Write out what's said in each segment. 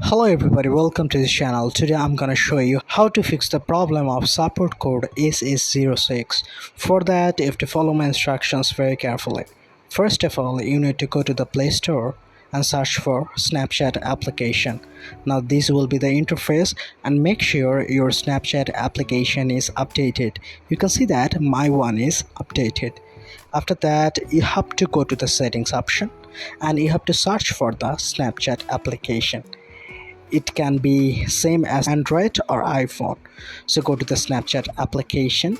Hello everybody, welcome to this channel. Today I'm gonna show you how to fix the problem of support code SS06. For that, you have to follow my instructions very carefully. First of all, you need to go to the Play Store and search for Snapchat application. Now this will be the interface, and make sure your Snapchat application is updated. You can see that my one is updated. After that, you have to go to the settings option and you have to search for the Snapchat application. It can be same as Android or iPhone. So go to the Snapchat application.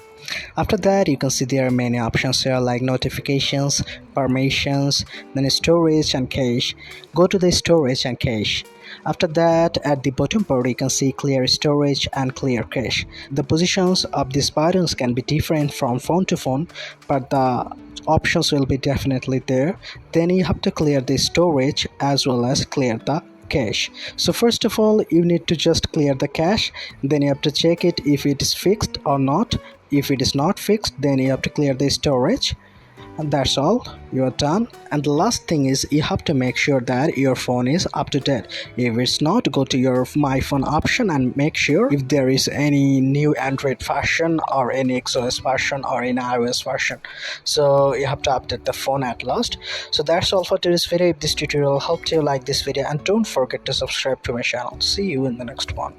After that, you can see there are many options here like notifications, permissions, then storage and cache. Go to the storage and cache. After that, at the bottom part, you can see clear storage and clear cache. The positions of these buttons can be different from phone to phone, but the options will be definitely there. Then you have to clear the storage as well as clear the cache. So first of all, you need to just clear the cache. Then you have to check it if it is fixed or not. If it is not fixed, then you have to clear the storage, and that's all. You are done. And the last thing is you have to make sure that your phone is up to date. If it's not, go to your my phone option and make sure if there is any new Android version or any XOS version or any iOS version. So you have to update the phone at last. So that's all for today's video. If this tutorial helped you, like this video and don't forget to subscribe to my channel. See you in the next one.